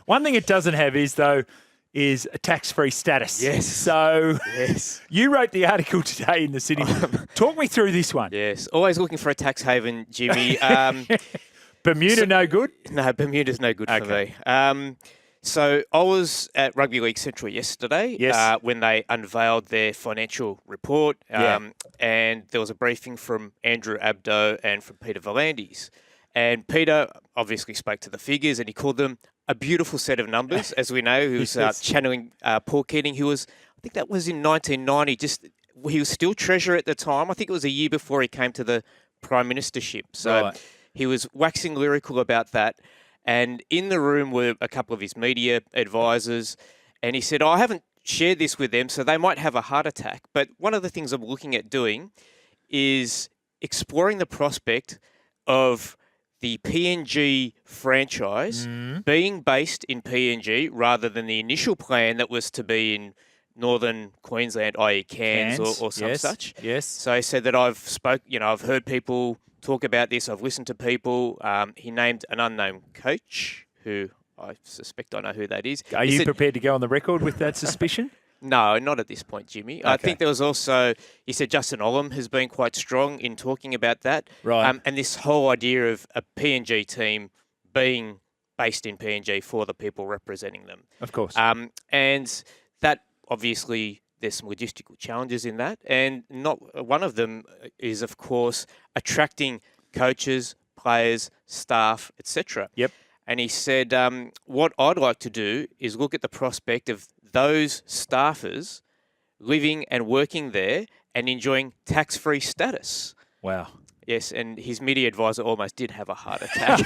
One thing it doesn't have is a tax-free status. Yes. So Yes. you wrote the article today in the City. Talk me through this one. Yes. Always looking for a tax haven, Jimmy. Bermuda no good? No, Bermuda's no good for me. So I was at Rugby League Central yesterday when they unveiled their financial report, and there was a briefing from Andrew Abdo and from Peter V'landys. And Peter obviously spoke to the figures, and he called them a beautiful set of numbers, as we know. He was channeling Paul Keating, who was, I think that was in 1990, he was still treasurer at the time. I think it was a year before he came to the prime ministership. So he was waxing lyrical about that. And in the room were a couple of his media advisors. And he said, I haven't shared this with them, so they might have a heart attack. But one of the things I'm looking at doing is exploring the prospect of the PNG franchise being based in PNG rather than the initial plan that was to be in northern Queensland, i.e. Cairns or some such. Yes. So he said that I've heard people talk about this. I've listened to people. He named an unknown coach who I suspect I know who that is. Are you prepared to go on the record with that suspicion? No, not at this point, Jimmy. Okay. I think there was also, he said Justin Olam has been quite strong in talking about that. Right. And this whole idea of a PNG team being based in PNG for the people representing them. Of course. And that obviously there's some logistical challenges in that. And not one of them is, of course, attracting coaches, players, staff, etc. Yep. And he said, what I'd like to do is look at the prospect of those staffers living and working there and enjoying tax-free status. Wow. Yes, and his media advisor almost did have a heart attack.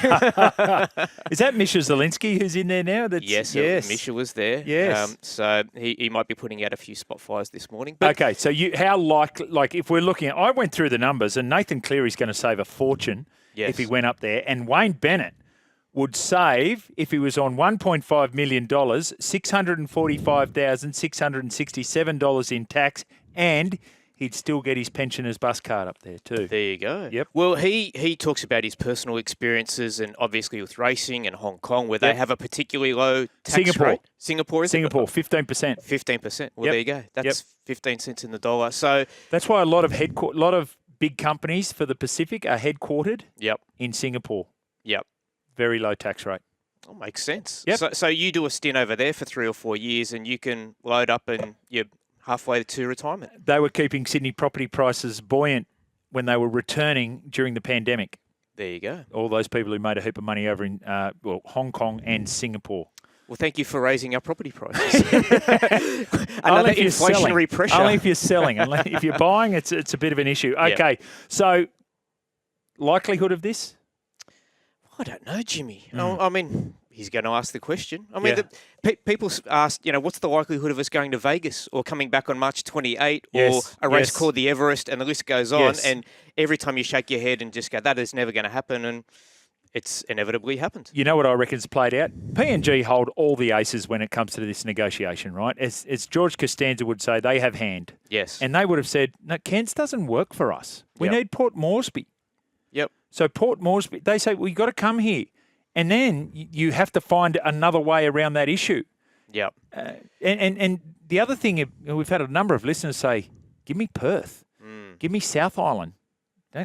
Is that Misha Zielinski who's in there now? Yes, Misha was there. Yes. So he might be putting out a few spot fires this morning. But okay, so how likely, like if we're looking at, I went through the numbers and Nathan Cleary's going to save a fortune if he went up there, and Wayne Bennett would save, if he was on $1.5 million, $645,667 in tax, and he'd still get his pensioner's bus card up there too. There you go. Yep. Well, he talks about his personal experiences and obviously with racing and Hong Kong where they have a particularly low tax rate. Singapore, 15%. 15%. Well, there you go. That's 15 cents in the dollar. So that's why a lot of big companies for the Pacific are headquartered in Singapore. Yep. Very low tax rate. Oh, makes sense. Yep. So you do a stint over there for 3 or 4 years and you can load up and you're halfway to retirement. They were keeping Sydney property prices buoyant when they were returning during the pandemic. There you go. All those people who made a heap of money over in Hong Kong and Singapore. Well, thank you for raising our property prices. Another inflationary pressure. Only if you're selling. If you're buying, it's a bit of an issue. Okay, so likelihood of this? I don't know, Jimmy. I mean, he's going to ask the question. I mean, people ask, what's the likelihood of us going to Vegas or coming back on March 28 or a race called the Everest, and the list goes on. And every time you shake your head and just go, that is never going to happen. And it's inevitably happened. You know what I reckon's played out? PNG hold all the aces when it comes to this negotiation, right? As George Costanza would say, they have hand. Yes. And they would have said, no, Cairns doesn't work for us. We need Port Moresby. Yep. So Port Moresby, they say, well, you've got to come here. And then you have to find another way around that issue. Yep. And the other thing, we've had a number of listeners say, give me Perth. Give me South Island.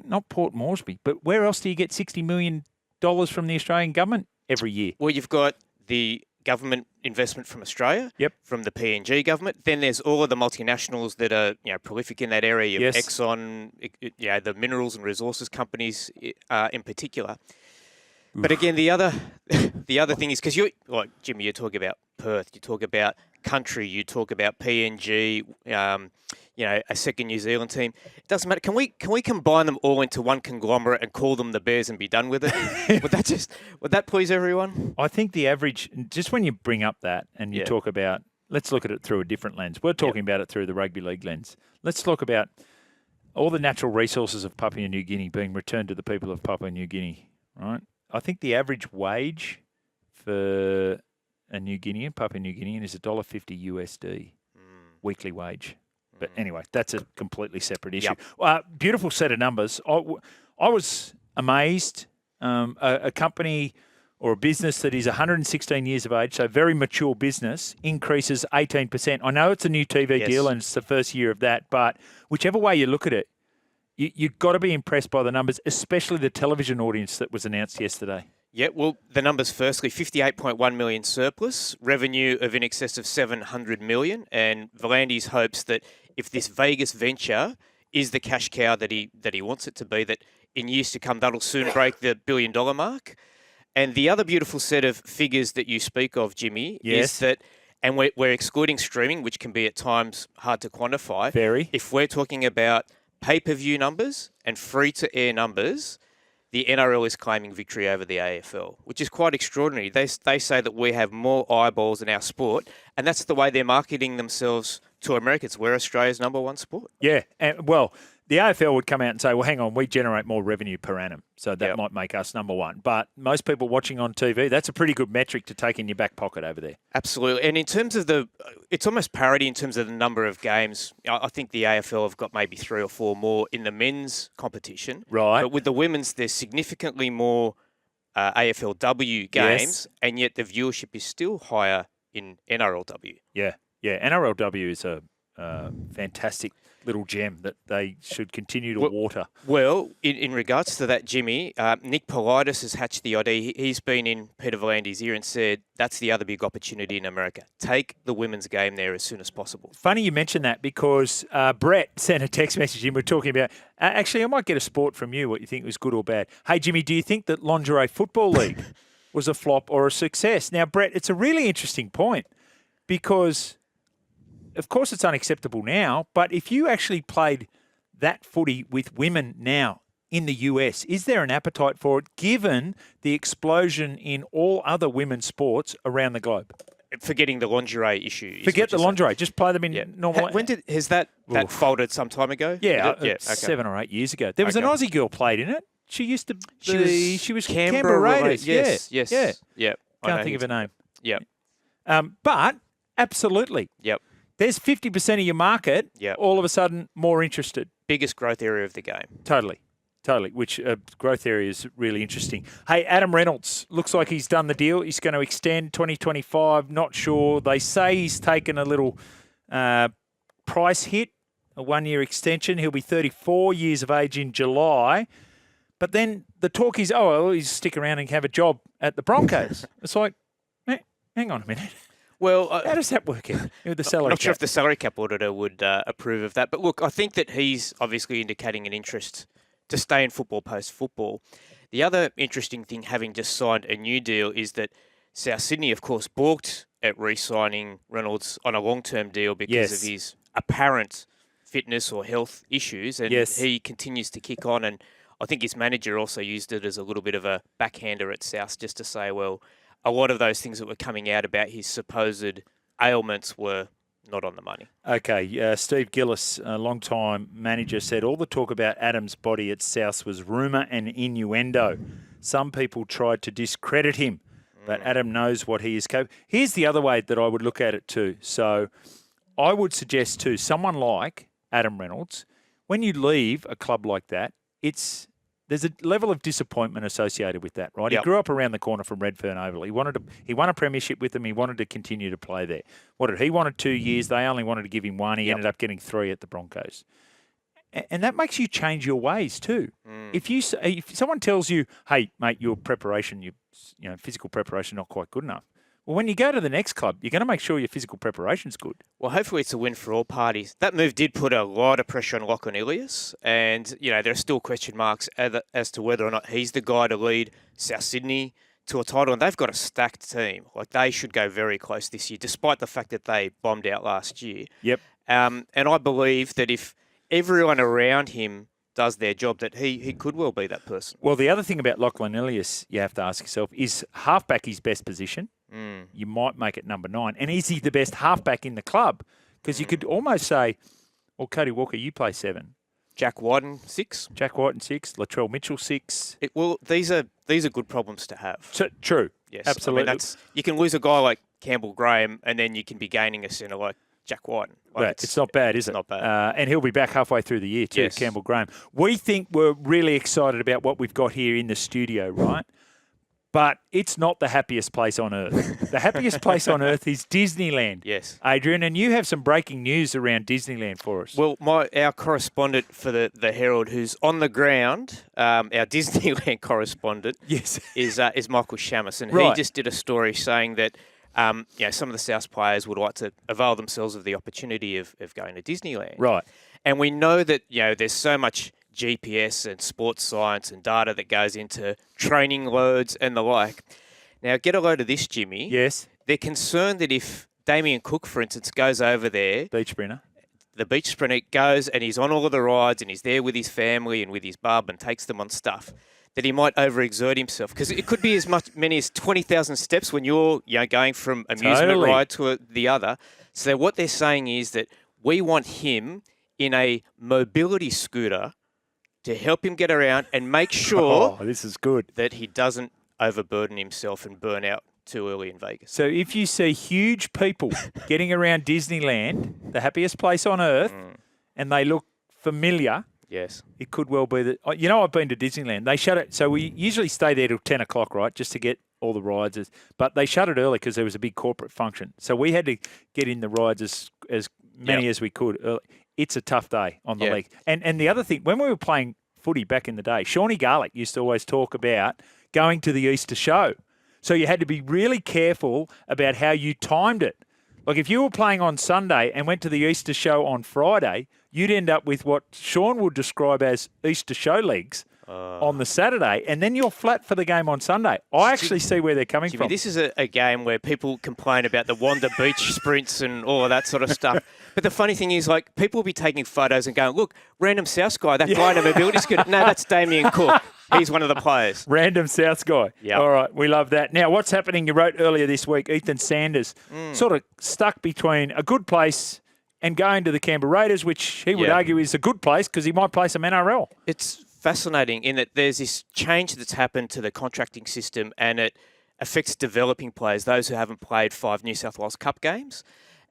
Not Port Moresby. But where else do you get $60 million from the Australian government every year? Well, you've got the government investment from Australia, from the PNG government. Then there's all of the multinationals that are prolific in that area. Exxon, the minerals and resources companies in particular. But again, the other thing is because Jimmy, you talk about Perth, you talk about country, you talk about PNG, a second New Zealand team. It doesn't matter. Can we combine them all into one conglomerate and call them the Bears and be done with it? Would that please everyone? I think the average, just when you bring up that and you talk about, let's look at it through a different lens. We're talking about it through the rugby league lens. Let's talk about all the natural resources of Papua New Guinea being returned to the people of Papua New Guinea, right? I think the average wage for a Papua New Guinean is $1.50 USD weekly wage. But anyway, that's a completely separate issue. Beautiful set of numbers. I was amazed. A company or a business that is 116 years of age, so very mature business, increases 18%. I know it's a new TV deal and it's the first year of that, but whichever way you look at it, you've got to be impressed by the numbers, especially the television audience that was announced yesterday. Yeah, well, the numbers firstly, 58.1 million surplus, revenue of in excess of 700 million, and Volandis hopes that if this Vegas venture is the cash cow that he wants it to be, that in years to come that'll soon break the $1 billion mark. And the other beautiful set of figures that you speak of, Jimmy, is that, and we're excluding streaming, which can be at times hard to quantify. Very. If we're talking about pay-per-view numbers and free-to-air numbers, the NRL is claiming victory over the AFL, which is quite extraordinary. They say that we have more eyeballs in our sport, and that's the way they're marketing themselves to Americans. We're Australia's number one sport. Yeah, and well, the AFL would come out and say, well, hang on, we generate more revenue per annum, so that might make us number one. But most people watching on TV, that's a pretty good metric to take in your back pocket over there. Absolutely. And in terms of it's almost parity in terms of the number of games. I think the AFL have got maybe 3 or 4 more in the men's competition. Right. But with the women's, there's significantly more AFLW games, and yet the viewership is still higher in NRLW. Yeah. NRLW is a fantastic little gem that they should continue to water. Well, in regards to that, Jimmy, Nick Politis has hatched the idea. He's been in Peter Volandis' ear and said that's the other big opportunity in America. Take the women's game there as soon as possible. Funny you mentioned that because Brett sent a text message in. We're talking about, actually, I might get a sport from you, what you think was good or bad. Hey, Jimmy, do you think that Lingerie Football League was a flop or a success? Now, Brett, it's a really interesting point because of course, it's unacceptable now, but if you actually played that footy with women now in the US, is there an appetite for it given the explosion in all other women's sports around the globe? Forgetting the lingerie issue. Forget the lingerie. Just play them in normal. Has that folded some time ago? Yeah, 7 or 8 years ago. There was an Aussie girl played in it. She used to be... She was Canberra Raiders. Yes. Yeah. Can't think of her name. Yeah. But, absolutely. Yep. There's 50% of your market, all of a sudden more interested. Biggest growth area of the game. Totally, which growth area is really interesting. Hey, Adam Reynolds, looks like he's done the deal. He's going to extend 2025, not sure. They say he's taken a little price hit, a 1-year extension. He'll be 34 years of age in July. But then the talk is, he's stick around and have a job at the Broncos. It's like, hang on a minute. Well, how does that work out with the salary cap? I'm not sure if the salary cap auditor would approve of that. But look, I think that he's obviously indicating an interest to stay in football post-football. The other interesting thing, having just signed a new deal, is that South Sydney, of course, balked at re-signing Reynolds on a long-term deal because of his apparent fitness or health issues. And he continues to kick on. And I think his manager also used it as a little bit of a backhander at South just to say, well, a lot of those things that were coming out about his supposed ailments were not on the money. Okay, Steve Gillis, a long-time manager, said all the talk about Adam's body at South was rumour and innuendo. Some people tried to discredit him, but Adam knows what he is capable. Here's the other way that I would look at it too. So I would suggest too, someone like Adam Reynolds, when you leave a club like that, there's a level of disappointment associated with that, right? He grew up around the corner from Redfern Oval. He won a premiership with them. He wanted to continue to play there. He wanted 2 years. They only wanted to give him 1. He ended up getting 3 at the Broncos. And that makes you change your ways too. If someone tells you, hey, mate, your preparation, your physical preparation not quite good enough. Well, when you go to the next club, you're going to make sure your physical preparation's good. Well, hopefully it's a win for all parties. That move did put a lot of pressure on Lachlan Ilias, and there are still question marks as to whether or not he's the guy to lead South Sydney to a title. And they've got a stacked team. Like, they should go very close this year, despite the fact that they bombed out last year. Yep. And I believe that if everyone around him does their job, that he could well be that person. Well, the other thing about Lachlan Ilias, you have to ask yourself, is halfback his best position? You might make it number 9. And is he the best halfback in the club? Because you could almost say, well, Cody Walker, you play 7. Jack Whiten, 6. Jack Whiten, 6. Latrell Mitchell, 6. These are good problems to have. True. Yes. Absolutely. I mean, you can lose a guy like Campbell Graham, and then you can be gaining a centre like Jack Whiten. It's not bad, is it? Not bad. And he'll be back halfway through the year too, Campbell Graham. We think we're really excited about what we've got here in the studio, right? But it's not the happiest place on earth. The happiest place on earth is Disneyland. Yes. Adrian, and you have some breaking news around Disneyland for us. Well, our correspondent for the Herald, who's on the ground, our Disneyland correspondent, yes, is Michael Shamus, and right. he just did a story saying that some of the South players would like to avail themselves of the opportunity of going to Disneyland. Right. And we know that there's so much GPS and sports science and data that goes into training loads and the like. Now, get a load of this, Jimmy. Yes. They're concerned that if Damien Cook, for instance, goes over there... Beach sprinter. The beach sprinter goes and he's on all of the rides and he's there with his family and with his bub and takes them on stuff, that he might overexert himself. Because it could be as many as 20,000 steps when you're going from amusement ride to the other. So what they're saying is that we want him in a mobility scooter to help him get around and make sure this is good. that he doesn't overburden himself and burn out too early in Vegas. So if you see huge people getting around Disneyland, the happiest place on earth, and they look familiar, yes, it could well be that. I've been to Disneyland. They shut it. So we usually stay there till 10 o'clock, right, just to get all the rides. But they shut it early because there was a big corporate function. So we had to get in the rides as many as we could early. It's a tough day on the league. And the other thing, when we were playing footy back in the day, Shawnee Garlick used to always talk about going to the Easter show. So you had to be really careful about how you timed it. Like if you were playing on Sunday and went to the Easter show on Friday, you'd end up with what Sean would describe as Easter show legs on the Saturday, and then you're flat for the game on Sunday. I actually see where they're coming from. This is a game where people complain about the Wanda Beach sprints and all of that sort of stuff. But the funny thing is, like, people will be taking photos and going, look, random South guy, that guy in a mobility scooter. No, that's Damien Cook. He's one of the players. Random South guy. Yep. All right, we love that. Now, what's happening? You wrote earlier this week, Ethan Sanders sort of stuck between a good place and going to the Canberra Raiders, which he would argue is a good place because he might play some NRL. It's fascinating in that there's this change that's happened to the contracting system and it affects developing players, those who haven't played 5 New South Wales Cup games.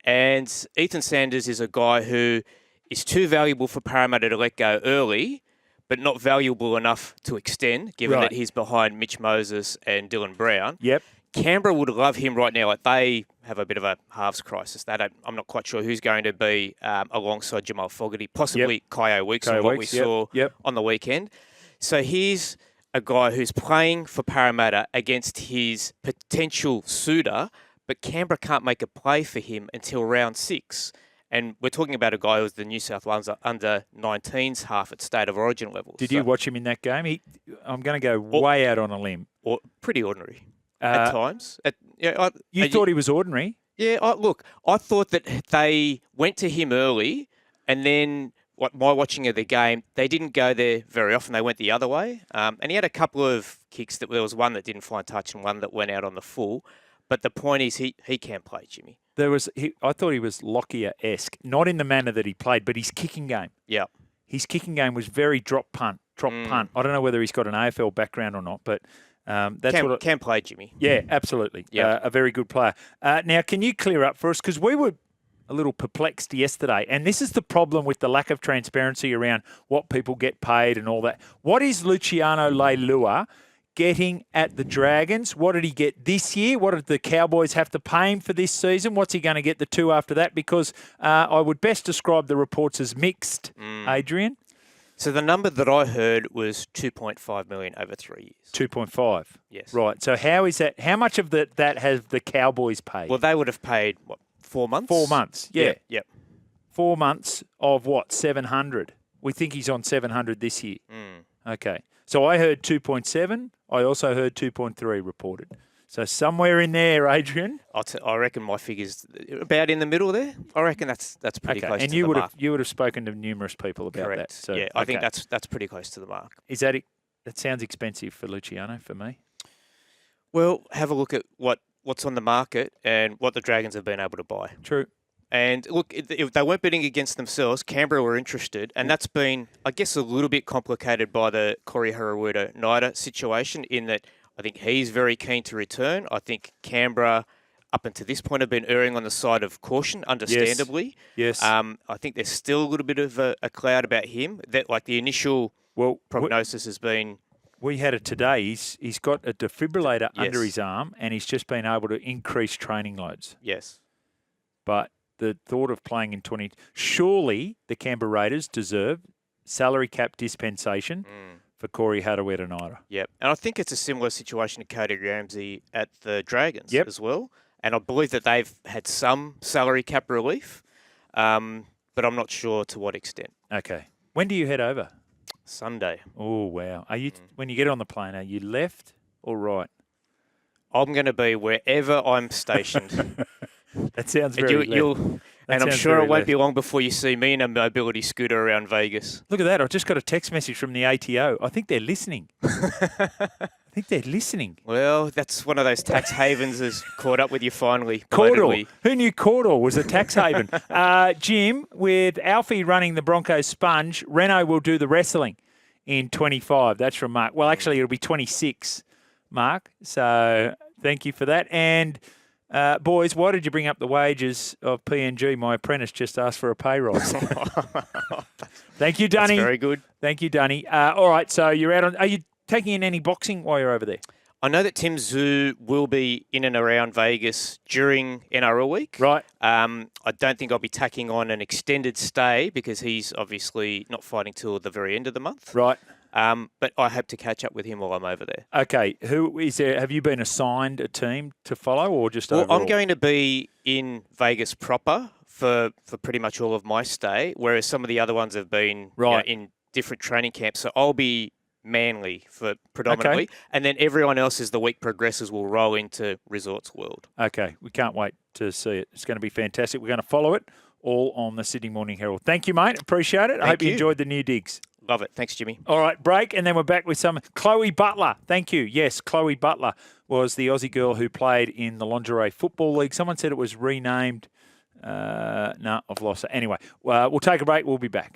And Ethan Sanders is a guy who is too valuable for Parramatta to let go early, but not valuable enough to extend, given that he's behind Mitch Moses and Dylan Brown. Yep. Canberra would love him right now. Like they have a bit of a halves crisis. I'm not quite sure who's going to be alongside Jamal Fogarty, possibly Kaio Weeks, on what we saw on the weekend. So he's a guy who's playing for Parramatta against his potential suitor, but Canberra can't make a play for him until round 6. And we're talking about a guy who was the New South Wales under-19s half at State of Origin level. Did you watch him in that game? I'm going to go way out on a limb. Pretty ordinary. At times. You thought he was ordinary? Yeah, I thought that they went to him early and then my watching of the game, they didn't go there very often. They went the other way. And he had a couple of kicks. There was one that didn't find touch and one that went out on the full. But the point is he can play, Jimmy. I thought he was Lockyer-esque, not in the manner that he played, but his kicking game. Yeah. His kicking game was very drop punt. I don't know whether he's got an AFL background or not, but... can play, Jimmy. Yeah, absolutely. Yeah. A very good player. Now, can you clear up for us? Because we were a little perplexed yesterday, and this is the problem with the lack of transparency around what people get paid and all that. What is Luciano Leilua getting at the Dragons? What did he get this year? What did the Cowboys have to pay him for this season? What's he going to get the 2 after that? Because I would best describe the reports as mixed, Adrian. So the number that I heard was $2.5 million over 3 years. 2.5. Yes. Right. So how is that? How much of that have the Cowboys paid? Well, they would have paid 4 months. 4 months. Yeah. Yep. 4 months of 700. We think he's on 700 this year. Okay. So I heard 2.7. I also heard 2.3 reported. So somewhere in there, Adrian. I reckon my figure's about in the middle there. I reckon that's pretty close to the mark. And you would have spoken to numerous people about that. So, yeah, I think that's pretty close to the mark. Is that that sounds expensive for Luciano for me? Well, have a look at what's on the market and what the Dragons have been able to buy. True. And look, if they weren't bidding against themselves, Canberra were interested, and that's been, I guess, a little bit complicated by the Corey Harawira-Naida situation in that I think he's very keen to return. I think Canberra, up until this point, have been erring on the side of caution, understandably. Yes. I think there's still a little bit of a cloud about him. That the initial prognosis has been We had it today. He's got a defibrillator under his arm, and he's just been able to increase training loads. Yes. But the thought of playing in 20... Surely the Canberra Raiders deserve salary cap dispensation for Corey Harawira-Naera. Yep. And I think it's a similar situation to Cody Ramsey at the Dragons as well. And I believe that they've had some salary cap relief, but I'm not sure to what extent. Okay. When do you head over? Sunday. Oh, wow. Are you when you get on the plane, are you left or right? I'm going to be wherever I'm stationed. That sounds very left. And I'm sure it won't be long before you see me in a mobility scooter around Vegas. Look at that. I just got a text message from the ATO. I think they're listening. I think they're listening. Well, that's one of those tax havens that's caught up with you finally. Caudle. Who knew Caudle was a tax haven? Jim, with Alfie running the Broncos sponge, Renault will do the wrestling in 25. That's from Mark. Well, actually, it'll be 26, Mark. So thank you for that. And... boys, why did you bring up the wages of PNG? My apprentice just asked for a pay rise. Thank you, Dunny. That's very good. Thank you, Dunny. All right, so you're out on... Are you taking in any boxing while you're over there? I know that Tim Zhu will be in and around Vegas during NRL week. Right. I don't think I'll be tacking on an extended stay because he's obviously not fighting till the very end of the month. Right. But I hope to catch up with him while I'm over there. Okay. Who is there? Have you been assigned a team to follow or just overall? I'm going to be in Vegas proper for pretty much all of my stay, whereas some of the other ones have been in different training camps. So I'll be Manly for predominantly. Okay. And then everyone else, as the week progresses, will roll into Resorts World. Okay. We can't wait to see it. It's going to be fantastic. We're going to follow it all on the Sydney Morning Herald. Thank you, mate. Appreciate it. I hope you enjoyed the new digs. Love it. Thanks, Jimmy. All right, break, and then we're back with some Chloe Butler. Thank you. Yes, Chloe Butler was the Aussie girl who played in the Lingerie Football League. Someone said it was renamed. No, I've lost it. Anyway, we'll take a break. We'll be back.